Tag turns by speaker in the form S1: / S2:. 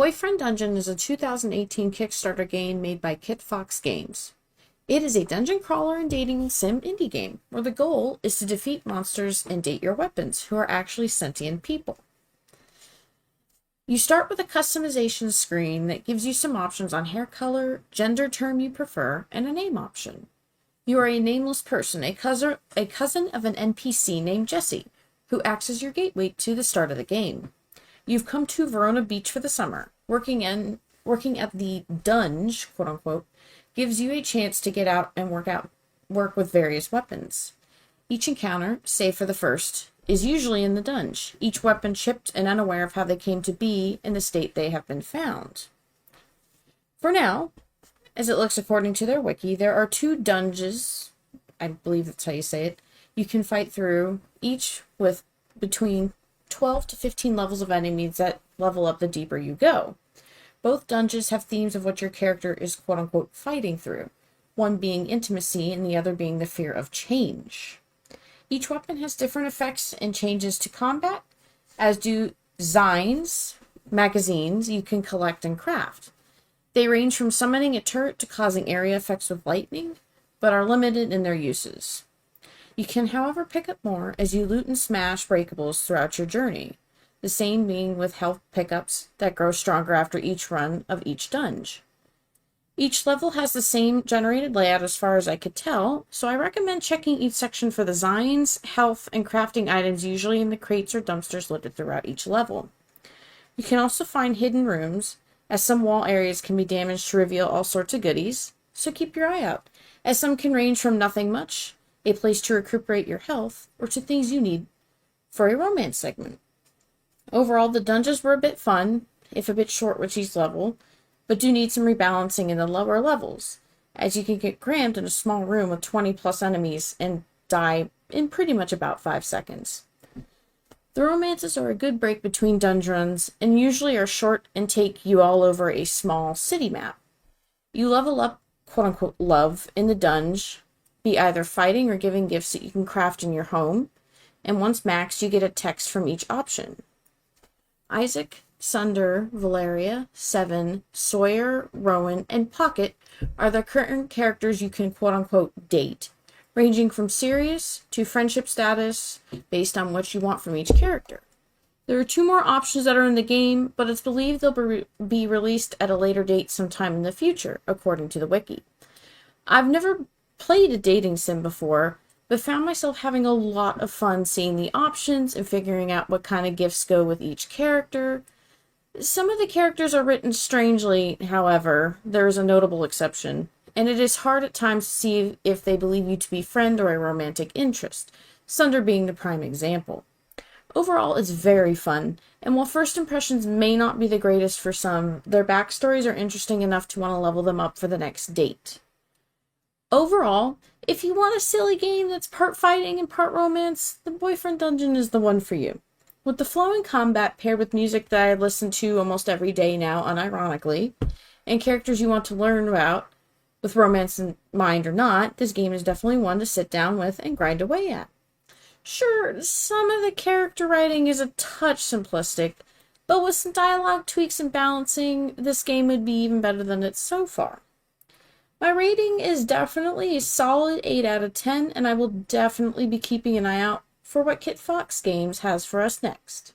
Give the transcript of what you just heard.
S1: Boyfriend Dungeon is a 2018 Kickstarter game made by Kit Fox Games. It is a dungeon crawler and dating sim indie game where the goal is to defeat monsters and date your weapons, who are actually sentient people. You start with a customization screen that gives you some options on hair color, gender term you prefer, and a name option. You are a nameless person, a cousin of an NPC named Jesse, who acts as your gateway to the start of the game. You've come to Verona Beach for the summer. Working at the dunge, quote unquote, gives you a chance to get out and work with various weapons. Each encounter, save for the first, is usually in the dunge, each weapon chipped and unaware of how they came to be in the state they have been found. For now, as it looks according to their wiki, there are 2 dunges, I believe that's how you say it, you can fight through, each with between 12 to 15 levels of enemies that level up the deeper you go. Both dungeons have themes of what your character is quote-unquote fighting through, one being intimacy and the other being the fear of change. Each weapon has different effects and changes to combat, as do zines, magazines you can collect and craft. They range from summoning a turret to causing area effects with lightning, but are limited in their uses. You can, however, pick up more as you loot and smash breakables throughout your journey, the same being with health pickups that grow stronger after each run of each dunge. Each level has the same generated layout as far as I could tell, so I recommend checking each section for the zines, health, and crafting items usually in the crates or dumpsters littered throughout each level. You can also find hidden rooms, as some wall areas can be damaged to reveal all sorts of goodies, so keep your eye out, as some can range from nothing much, a place to recuperate your health, or to things you need for a romance segment. Overall, the dungeons were a bit fun, if a bit short with each level, but do need some rebalancing in the lower levels, as you can get crammed in a small room with 20 plus enemies and die in pretty much about 5 seconds. The romances are a good break between dungeons and usually are short and take you all over a small city map. You level up, quote-unquote, love in the dunge, be either fighting or giving gifts that you can craft in your home, and once maxed, you get a text from each option. Isaac, Sunder, Valeria, Seven, Sawyer, Rowan, and Pocket are the current characters you can quote-unquote date, ranging from serious to friendship status based on what you want from each character. There are 2 more options that are in the game, but it's believed they'll be released at a later date sometime in the future, according to the wiki. I've never played a dating sim before, but found myself having a lot of fun seeing the options and figuring out what kind of gifts go with each character. Some of the characters are written strangely, however, there is a notable exception, and it is hard at times to see if they believe you to be friend or a romantic interest, Sunder being the prime example. Overall, it's very fun, and while first impressions may not be the greatest for some, their backstories are interesting enough to want to level them up for the next date. Overall, if you want a silly game that's part fighting and part romance, the Boyfriend Dungeon is the one for you. With the flowing combat paired with music that I listen to almost every day now, unironically, and characters you want to learn about, with romance in mind or not, this game is definitely one to sit down with and grind away at. Sure, some of the character writing is a touch simplistic, but with some dialogue tweaks and balancing, this game would be even better than it's so far. My rating is definitely a solid 8 out of 10, and I will definitely be keeping an eye out for what Kit Fox Games has for us next.